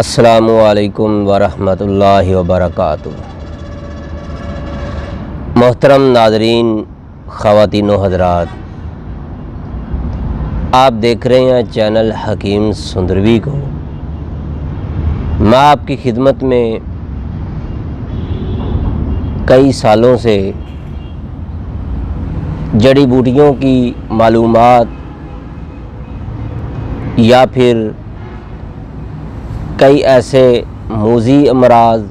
अस्सलामुअलैकुम वरहमतुल्लाहि वबरकातुह। मोहतरम नाज़रीन, ख़वातीन व हज़रात, आप देख रहे हैं चैनल हकीम सुंदरवी को। मैं आपकी खिदमत में कई सालों से जड़ी बूटियों की मालूमात या फिर कई ऐसे मूज़ी अमराज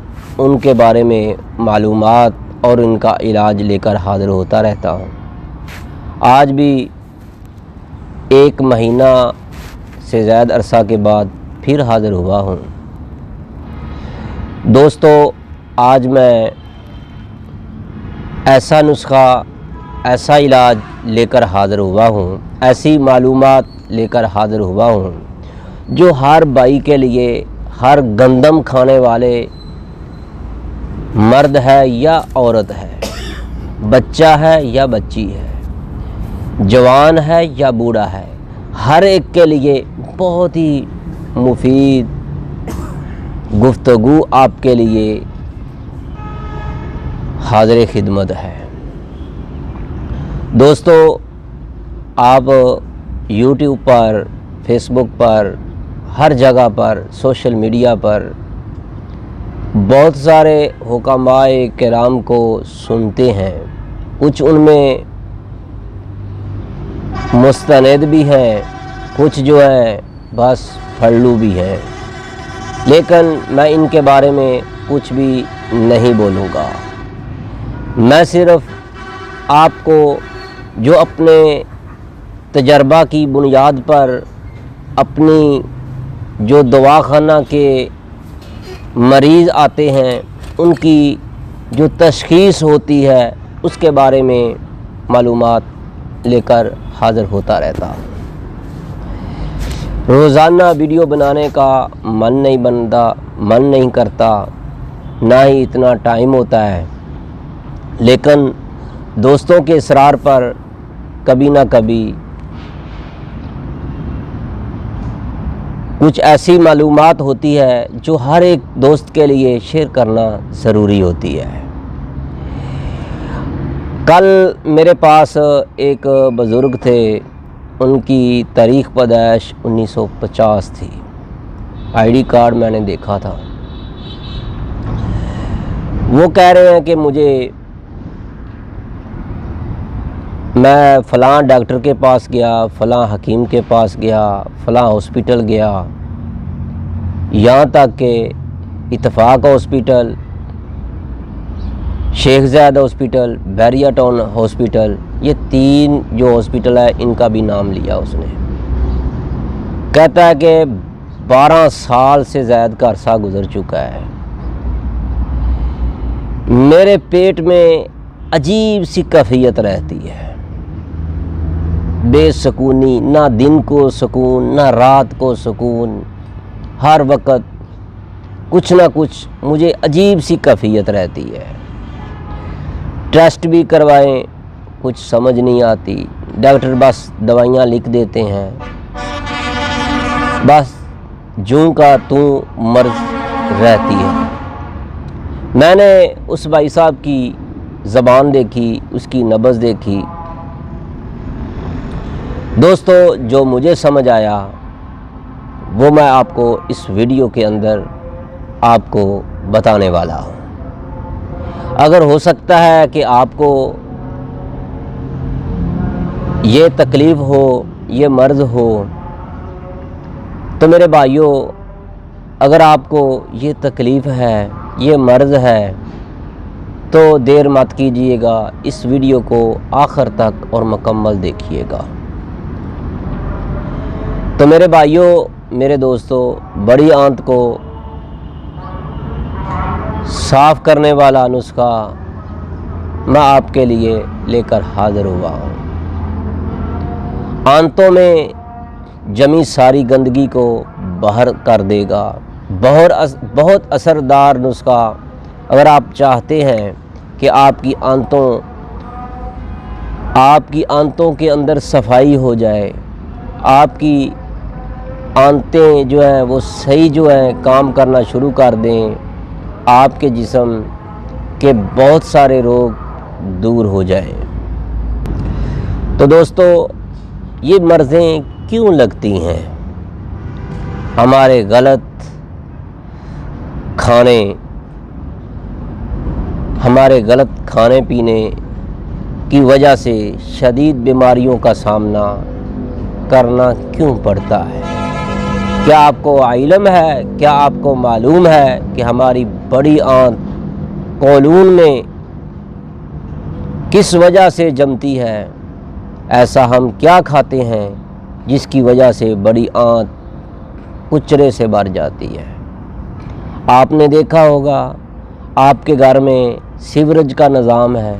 उनके बारे में मालूमात और उनका इलाज लेकर हाज़िर होता रहता हूँ। आज भी 1 महीना से ज़्यादा अरसा के बाद फिर हाज़िर हुआ हूँ। दोस्तों, आज मैं ऐसा नुस्खा, ऐसा इलाज लेकर हाज़िर हुआ हूँ, ऐसी मालूमात लेकर हाज़िर हुआ हूँ जो हर भाई के लिए, हर गंदम खाने वाले मर्द है या औरत है, बच्चा है या बच्ची है, जवान है या बूढ़ा है, हर एक के लिए बहुत ही मुफीद गुफ्तगू आपके लिए हाज़िर खिदमत है। दोस्तों, आप यूट्यूब पर, फेसबुक पर, हर जगह पर, सोशल मीडिया पर बहुत सारे हुक्माए किराम को सुनते हैं। कुछ उनमें मुस्तनद भी हैं, कुछ जो है बस फल्लू भी हैं, लेकिन मैं इनके बारे में कुछ भी नहीं बोलूँगा। मैं सिर्फ़ आपको जो अपने तजर्बा की बुनियाद पर, अपनी जो दवाखाना के मरीज़ आते हैं उनकी जो तशख़ीस होती है उसके बारे में मालूमात लेकर हाज़िर होता रहता हूँ। रोज़ाना वीडियो बनाने का मन नहीं करता, ना ही इतना टाइम होता है, लेकिन दोस्तों के इसरार पर कभी ना कभी कुछ ऐसी मालूमात होती है जो हर एक दोस्त के लिए शेयर करना ज़रूरी होती है। कल मेरे पास एक बुज़ुर्ग थे, उनकी तारीख़ पैदाइश 1950 थी। आईडी कार्ड मैंने देखा था। वो कह रहे हैं कि मैं फ़लाँ डॉक्टर के पास गया, फ़लाँ हकीम के पास गया, फ़लाँ हॉस्पिटल गया, यहाँ तक कि Ittefaq hospital, Sheikh Zayed hospital, Bahria town hospital, ये 3 जो हॉस्पिटल है इनका भी नाम लिया उसने। कहता है कि 12 साल से ज़्यादा का अरसा गुज़र चुका है। मेरे पेट में अजीब सी कैफियत रहती है, बेसुकूनी, ना दिन को सुकून ना रात को सुकून, हर वक्त कुछ ना कुछ मुझे अजीब सी कैफियत रहती है। टेस्ट भी करवाएं, कुछ समझ नहीं आती, डॉक्टर बस दवाइयाँ लिख देते हैं, बस जूं का तूं मर्ज रहती है। मैंने उस भाई साहब की ज़बान देखी, उसकी नब्ज़ देखी। दोस्तों, जो मुझे समझ आया वो मैं आपको इस वीडियो के अंदर आपको बताने वाला हूँ। अगर हो सकता है कि आपको ये तकलीफ़ हो, ये मर्ज़ हो, तो मेरे भाइयों, अगर आपको ये तकलीफ़ है, ये मर्ज़ है, तो देर मत कीजिएगा, इस वीडियो को आखिर तक और मुकम्मल देखिएगा। तो मेरे भाइयों, मेरे दोस्तों, बड़ी आंत को साफ़ करने वाला नुस्खा मैं आपके लिए लेकर हाज़िर हुआ हूँ। आंतों में जमी सारी गंदगी को बाहर कर देगा। बहुत असरदार नुस्खा। अगर आप चाहते हैं कि आपकी आंतों के अंदर सफाई हो जाए, आपकी आंतें जो हैं वो सही जो है काम करना शुरू कर दें, आपके जिस्म के बहुत सारे रोग दूर हो जाएं। तो दोस्तों, ये मर्ज़ें क्यों लगती हैं? हमारे गलत खाने, हमारे गलत खाने पीने की वजह से शदीद बीमारियों का सामना करना क्यों पड़ता है? क्या आपको इल्म है, क्या आपको मालूम है कि हमारी बड़ी आंत कॉलून में किस वजह से जमती है? ऐसा हम क्या खाते हैं जिसकी वजह से बड़ी आंत कुचरे से भर जाती है? आपने देखा होगा आपके घर में सीवरेज का निज़ाम है।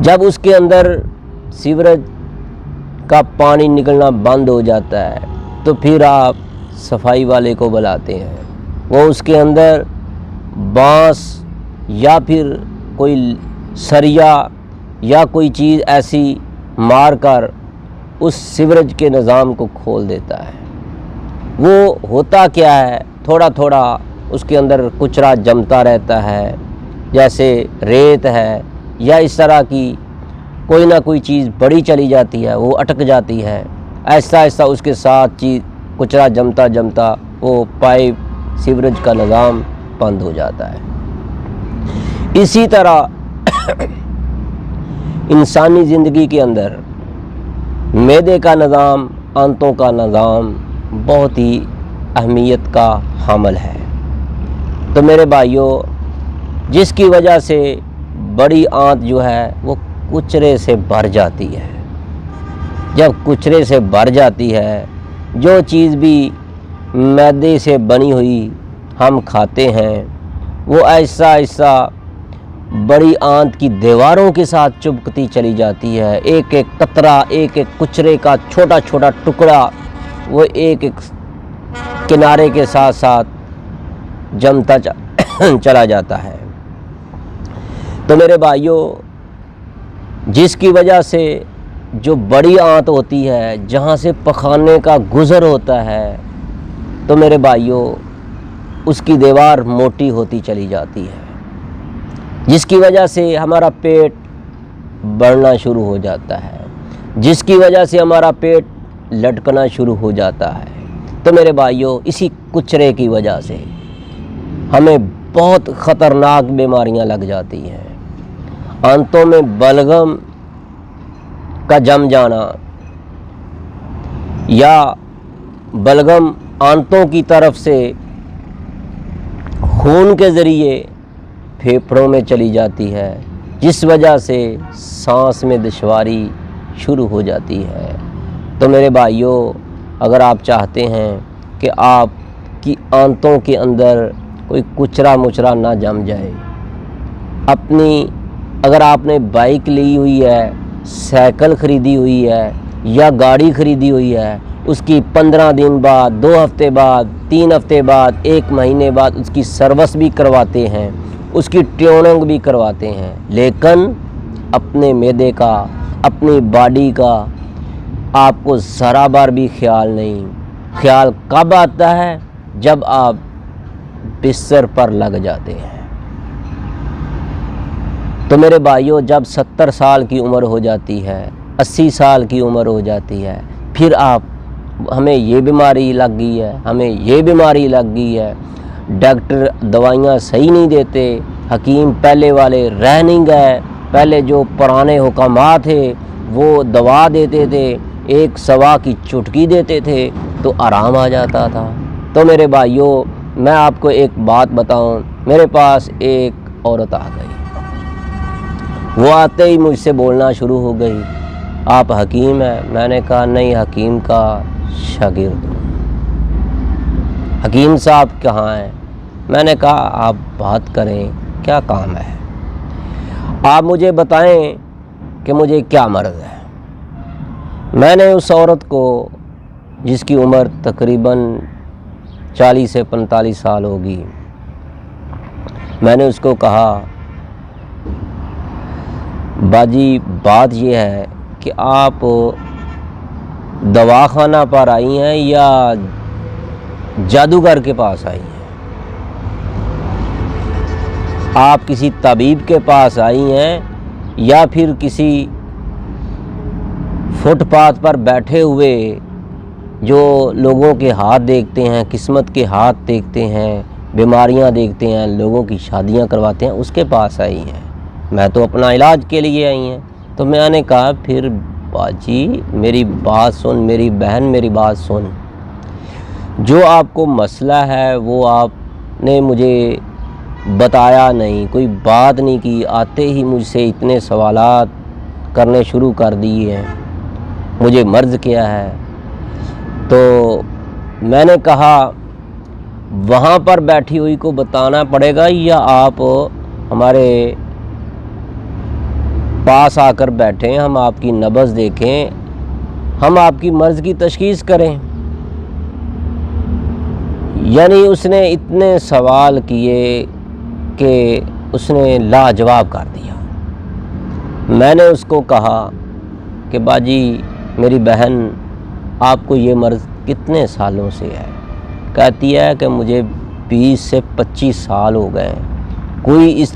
जब उसके अंदर सीवरेज का पानी निकलना बंद हो जाता है तो फिर आप सफाई वाले को बुलाते हैं। वो उसके अंदर बांस या फिर कोई सरिया या कोई चीज़ ऐसी मार कर उस सीवरेज के निज़ाम को खोल देता है। वो होता क्या है, थोड़ा थोड़ा उसके अंदर कुचरा जमता रहता है, जैसे रेत है या इस तरह की कोई ना कोई चीज़ बड़ी चली जाती है, वो अटक जाती है। ऐसा ऐसा उसके साथ चीज़ कुचरा जमता जमता वो पाइप सीवरेज का निज़ाम बंद हो जाता है। इसी तरह इंसानी ज़िंदगी के अंदर मैदे का निज़ाम, आंतों का निज़ाम बहुत ही अहमियत का हामिल है। तो मेरे भाइयों, जिसकी वजह से बड़ी आंत जो है वो कुचरे से भर जाती है। जब कुचरे से भर जाती है, जो चीज़ भी मैदे से बनी हुई हम खाते हैं वो ऐसा ऐसा बड़ी आंत की दीवारों के साथ चिपकती चली जाती है। एक एक कतरा, एक एक कुचरे का छोटा छोटा टुकड़ा वो एक एक किनारे के साथ साथ जमता चला जाता है। तो मेरे भाइयों, जिसकी वजह से जो बड़ी आंत होती है, जहाँ से पखाने का गुज़र होता है, तो मेरे भाइयों उसकी दीवार मोटी होती चली जाती है, जिसकी वजह से हमारा पेट बढ़ना शुरू हो जाता है, जिसकी वजह से हमारा पेट लटकना शुरू हो जाता है। तो मेरे भाइयों, इसी कुचरे की वजह से हमें बहुत ख़तरनाक बीमारियां लग जाती हैं। आंतों में बलगम का जम जाना या बलगम आंतों की तरफ से खून के ज़रिए फेफड़ों में चली जाती है, जिस वजह से सांस में दुश्वारी शुरू हो जाती है। तो मेरे भाइयों, अगर आप चाहते हैं कि आपकी आंतों के अंदर कोई कुचरा मुचरा ना जम जाए, अगर आपने बाइक ली हुई है, साइकिल ख़रीदी हुई है या गाड़ी ख़रीदी हुई है, उसकी 15 दिन बाद, 2 हफ्ते बाद, 3 हफ्ते बाद, 1 महीने बाद उसकी सर्विस भी करवाते हैं, उसकी ट्यूनिंग भी करवाते हैं, लेकिन अपने मैदे का, अपनी बॉडी का आपको ज़रा बार भी ख्याल नहीं। ख्याल कब आता है? जब आप बिस्तर पर लग जाते हैं। तो मेरे भाइयों, जब 70 साल की उम्र हो जाती है, 80 साल की उम्र हो जाती है, फिर आप हमें ये बीमारी लग गई है, हमें ये बीमारी लग गई है, डॉक्टर दवाइयाँ सही नहीं देते, हकीम पहले वाले रह नहीं गए, पहले जो पुराने हुक्मा थे वो दवा देते थे, एक सवा की चुटकी देते थे तो आराम आ जाता था। तो मेरे भाइयों, मैं आपको एक बात बताऊं, मेरे पास एक औरत आ गई। वो आते ही मुझसे बोलना शुरू हो गई, आप हकीम हैं? मैंने कहा नहीं, हकीम का शागिर्द हूँ। हकीम साहब कहाँ हैं? मैंने कहा आप बात करें, क्या काम है? आप मुझे बताएं कि मुझे क्या मर्ज़ है। मैंने उस औरत को, जिसकी उम्र तकरीबन 40 से 45 साल होगी, मैंने उसको कहा, बाजी बात यह है कि आप दवाखाना पर आई हैं या जादूगर के पास आई हैं? आप किसी तबीब के पास आई हैं या फिर किसी फुटपाथ पर बैठे हुए जो लोगों के हाथ देखते हैं, किस्मत के हाथ देखते हैं, बीमारियां देखते हैं, लोगों की शादियां करवाते हैं, उसके पास आई हैं? मैं तो अपना इलाज के लिए आई हैं। तो मैंने कहा फिर बाजी मेरी बात सुन, मेरी बहन मेरी बात सुन, जो आपको मसला है वो आपने मुझे बताया नहीं, कोई बात नहीं की, आते ही मुझसे इतने सवालात करने शुरू कर दिए हैं, मुझे मर्ज़ क्या है। तो मैंने कहा वहाँ पर बैठी हुई को बताना पड़ेगा या आप हमारे पास आकर बैठें, हम आपकी नब्ज़ देखें, हम आपकी मर्ज़ की तशख़ीस करें। यानी उसने इतने सवाल किए कि उसने लाजवाब कर दिया। मैंने उसको कहा कि बाजी मेरी बहन आपको ये मर्ज़ कितने सालों से है? कहती है कि मुझे 20 से 25 साल हो गए, कोई इस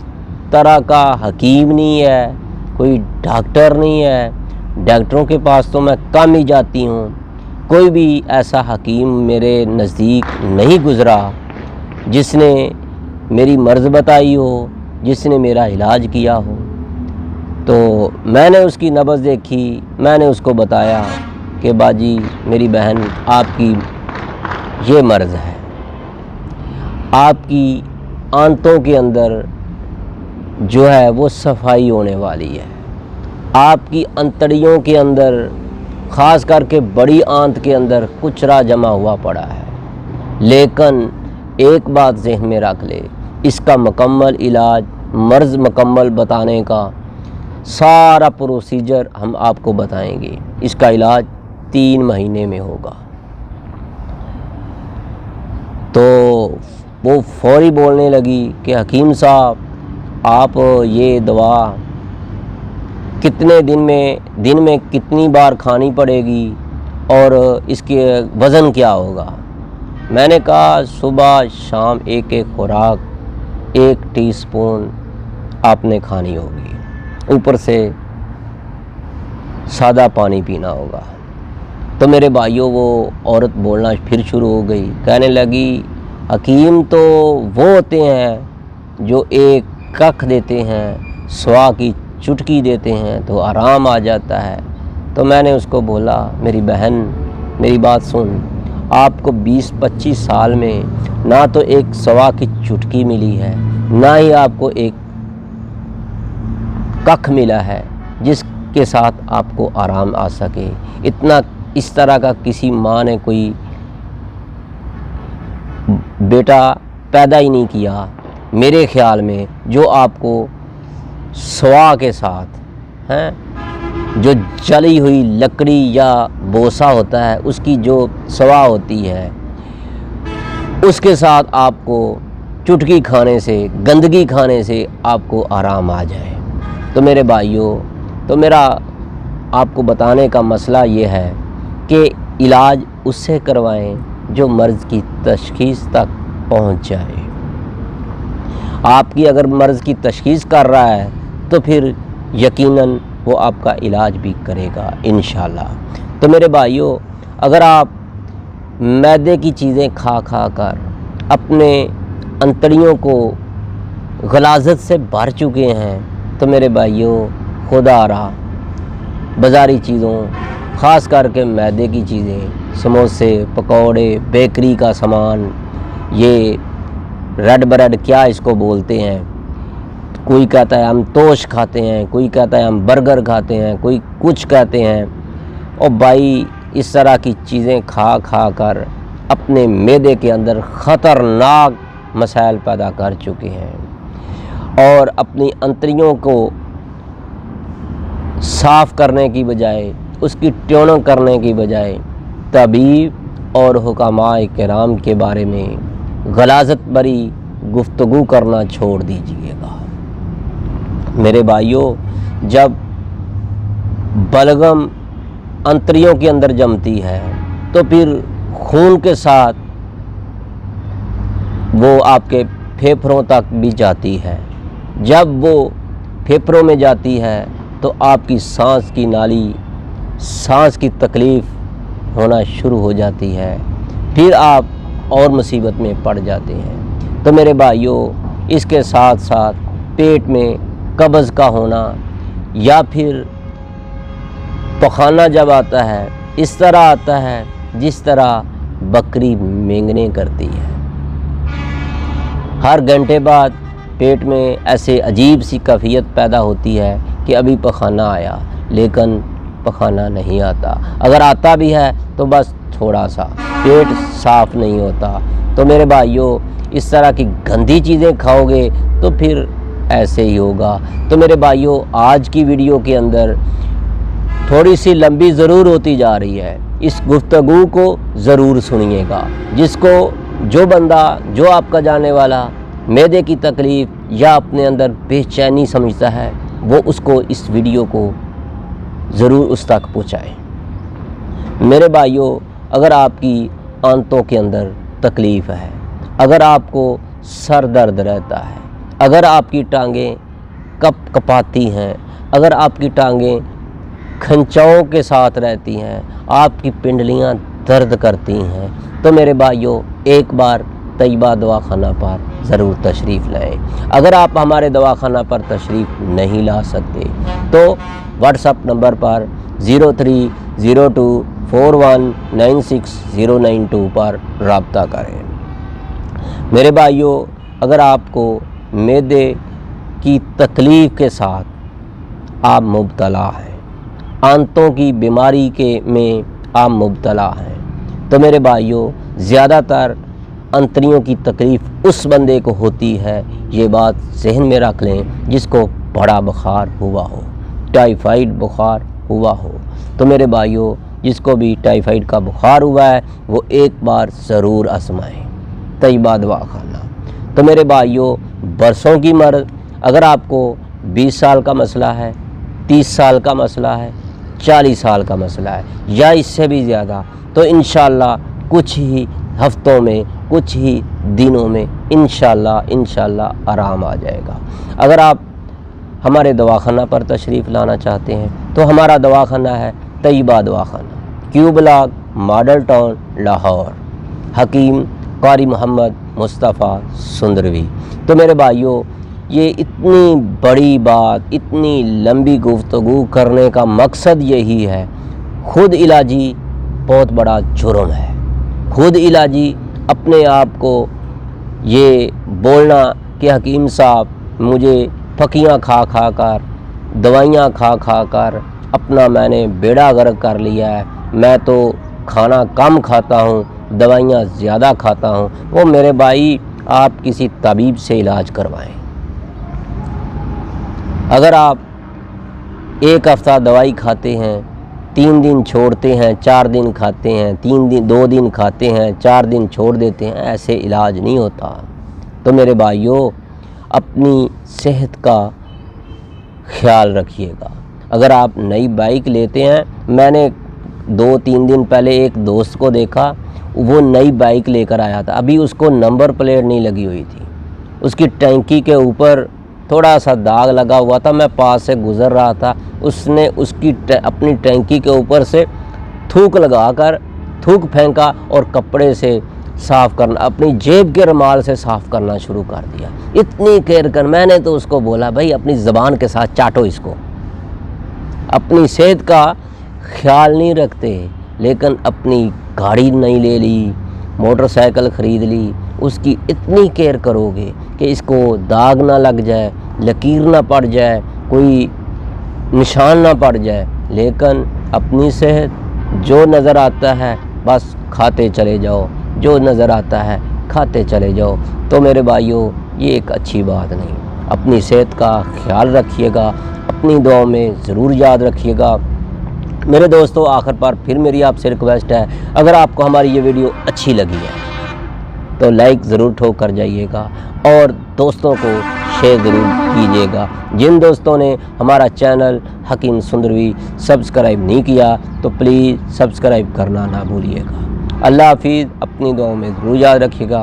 तरह का हकीम नहीं है, कोई डॉक्टर नहीं है, डॉक्टरों के पास तो मैं कम ही जाती हूँ, कोई भी ऐसा हकीम मेरे नज़दीक नहीं गुज़रा जिसने मेरी मर्ज़ बताई हो, जिसने मेरा इलाज किया हो। तो मैंने उसकी नब्ज़ देखी, मैंने उसको बताया कि बाजी मेरी बहन आपकी ये मर्ज़ है, आपकी आंतों के अंदर जो है वो सफाई होने वाली है, आपकी अंतड़ियों के अंदर ख़ास करके बड़ी आंत के अंदर कुचरा जमा हुआ पड़ा है। लेकिन एक बात ज़हन में रख ले, इसका मुकम्मल इलाज, मर्ज़ मुकम्मल बताने का सारा प्रोसीजर हम आपको बताएंगे। इसका इलाज 3 महीने में होगा। तो वो फौरी बोलने लगी कि हकीम साहब आप ये दवा कितने दिन में कितनी बार खानी पड़ेगी और इसके वज़न क्या होगा? मैंने कहा सुबह शाम एक एक खुराक 1 टीस्पून आपने खानी होगी, ऊपर से सादा पानी पीना होगा। तो मेरे भाइयों वो औरत बोलना फिर शुरू हो गई, कहने लगी हकीम तो वो होते हैं जो एक कख देते हैं, स्वा की चुटकी देते हैं तो आराम आ जाता है। तो मैंने उसको बोला मेरी बहन मेरी बात सुन, आपको 20-25 साल में ना तो एक स्वा की चुटकी मिली है, ना ही आपको एक कख मिला है जिसके साथ आपको आराम आ सके। इतना इस तरह का किसी माँ ने कोई बेटा पैदा ही नहीं किया मेरे ख़्याल में, जो आपको स्वा के साथ हैं, जो जली हुई लकड़ी या बोसा होता है उसकी जो स्वा होती है उसके साथ आपको चुटकी खाने से, गंदगी खाने से आपको आराम आ जाए। तो मेरे भाइयों, तो मेरा आपको बताने का मसला ये है कि इलाज उससे करवाएं जो मर्ज़ की तशख़ीस तक पहुंच जाए। आपकी अगर मर्ज़ की तशख़ीस कर रहा है तो फिर यकीनन वो आपका इलाज भी करेगा इंशाल्लाह। तो मेरे भाइयों, अगर आप मैदे की चीज़ें खा खा कर अपने अंतड़ियों को गलाज़त से भर चुके हैं तो मेरे भाइयों खुदा रहा बाज़ारी चीज़ों, ख़ास करके मैदे की चीज़ें, समोसे, पकौड़े, बेकरी का सामान, ये रेड ब्रेड क्या इसको बोलते हैं, कोई कहता है हम तोश खाते हैं, कोई कहता है हम बर्गर खाते हैं, कोई कुछ कहते हैं। और भाई इस तरह की चीज़ें खा खा कर अपने मैदे के अंदर ख़तरनाक मसाइल पैदा कर चुके हैं और अपनी अंतड़ियों को साफ़ करने की बजाय, उसकी ट्यूनिंग करने की बजाय तबीब और हुकामाए किराम के बारे में गलाज़त भरी गुफ्तगू करना छोड़ दीजिएगा। मेरे भाइयों, जब बलगम अंतड़ियों के अंदर जमती है तो फिर खून के साथ वो आपके फेफड़ों तक भी जाती है। जब वो फेफड़ों में जाती है तो आपकी सांस की नाली, सांस की तकलीफ़ होना शुरू हो जाती है, फिर आप और मुसीबत में पड़ जाते हैं। तो मेरे भाइयों, इसके साथ साथ पेट में कब्ज़ का होना या फिर पखाना जब आता है, इस तरह आता है जिस तरह बकरी मेंगने करती है। हर घंटे बाद पेट में ऐसे अजीब सी कैफियत पैदा होती है कि अभी पखाना आया, लेकिन पखाना नहीं आता। अगर आता भी है तो बस थोड़ा सा, पेट साफ नहीं होता। तो मेरे भाइयों, इस तरह की गंदी चीज़ें खाओगे तो फिर ऐसे ही होगा। तो मेरे भाइयों, आज की वीडियो के अंदर थोड़ी सी लंबी ज़रूर होती जा रही है, इस गुफ्तगू को ज़रूर सुनिएगा। जो बंदा, जो आपका जाने वाला मैदे की तकलीफ़ या अपने अंदर बेचैनी समझता है, वो उसको इस वीडियो को ज़रूर उस तक पहुँचाए। मेरे भाइयों, अगर आपकी आंतों के अंदर तकलीफ़ है, अगर आपको सर दर्द रहता है, अगर आपकी टांगें कपाती हैं, अगर आपकी टांगें खंचाओं के साथ रहती हैं, आपकी पिंडलियां दर्द करती हैं, तो मेरे भाइयों, एक बार तैयबा दवाखाना पर ज़रूर तशरीफ़ लाएं। अगर आप हमारे दवाखाना पर तशरीफ़ नहीं ला सकते तो व्हाट्सएप नंबर पर 030241969092 पर रब्ता करें। मेरे भाइयों, अगर आपको मैदे की तकलीफ़ के साथ आप मुब्तला हैं, आंतों की बीमारी में आप मुब्तला हैं, तो मेरे भाइयों, ज़्यादातर अंतड़ियों की तकलीफ़ उस बंदे को होती है, ये बात जहन में रख लें, जिसको बड़ा बुखार हुआ हो, टाइफाइड बुखार हुआ हो। तो मेरे भाइयों, जिसको भी टाइफाइड का बुखार हुआ है वो एक बार ज़रूर आजमाएं तैयबा दवाखाना। तो मेरे भाइयों, बरसों की मर्ज़, अगर आपको 20 साल का मसला है, 30 साल का मसला है, 40 साल का मसला है या इससे भी ज़्यादा, तो इंशाअल्लाह कुछ ही हफ्तों में, कुछ ही दिनों में इंशाअल्लाह आराम आ जाएगा। अगर आप हमारे दवाखाना पर तशरीफ़ लाना चाहते हैं तो हमारा दवाखाना है तैयबा दवाखाना, Q block, model town, Lahore, हकीम कारी मोहम्मद मुस्तफ़ा सुंदरवी। तो मेरे भाइयों, ये इतनी बड़ी बात, इतनी लंबी गुफ्तगू करने का मकसद यही है, खुद इलाजी बहुत बड़ा जुर्म है। खुद इलाजी अपने आप को ये बोलना कि हकीम साहब मुझे फकियाँ खा खा कर, दवाइयाँ खा खा कर अपना मैंने बेड़ा गर्क कर लिया है, मैं तो खाना कम खाता हूँ, दवाइयाँ ज़्यादा खाता हूँ, वो मेरे भाई आप किसी तबीब से इलाज करवाएं। अगर आप एक हफ़्ता दवाई खाते हैं, 3 दिन छोड़ते हैं, 4 दिन खाते हैं, 2 दिन खाते हैं, 4 दिन छोड़ देते हैं, ऐसे इलाज नहीं होता। तो मेरे भाइयों, अपनी सेहत का ख्याल रखिएगा। अगर आप नई बाइक लेते हैं, मैंने 2-3 दिन पहले एक दोस्त को देखा, वो नई बाइक लेकर आया था, अभी उसको नंबर प्लेट नहीं लगी हुई थी, उसकी टंकी के ऊपर थोड़ा सा दाग लगा हुआ था। मैं पास से गुज़र रहा था, उसने उसकी अपनी टंकी के ऊपर से थूक लगाकर थूक फेंका और कपड़े से साफ़ करना, अपनी जेब के रुमाल से साफ़ करना शुरू कर दिया। इतनी केयर कर, मैंने तो उसको बोला भाई अपनी ज़बान के साथ चाटो इसको। अपनी सेहत का ख्याल नहीं रखते, लेकिन अपनी गाड़ी नहीं ले ली, मोटरसाइकिल ख़रीद ली, उसकी इतनी केयर करोगे कि इसको दाग ना लग जाए, लकीर ना पड़ जाए, कोई निशान ना पड़ जाए, लेकिन अपनी सेहत जो नज़र आता है बस खाते चले जाओ, जो नज़र आता है खाते चले जाओ। तो मेरे भाइयों, ये एक अच्छी बात नहीं। अपनी सेहत का ख्याल रखिएगा, अपनी दुआओं में ज़रूर याद रखिएगा। मेरे दोस्तों, आखिर पर फिर मेरी आपसे रिक्वेस्ट है, अगर आपको हमारी ये वीडियो अच्छी लगी है तो लाइक ज़रूर ठोक कर जाइएगा और दोस्तों को शेयर ज़रूर कीजिएगा। जिन दोस्तों ने हमारा चैनल हकीम सुंदरवी सब्सक्राइब नहीं किया तो प्लीज़ सब्सक्राइब करना ना भूलिएगा। अल्लाह हाफिज़, अपनी दुआओं में ज़रूर याद रखिएगा।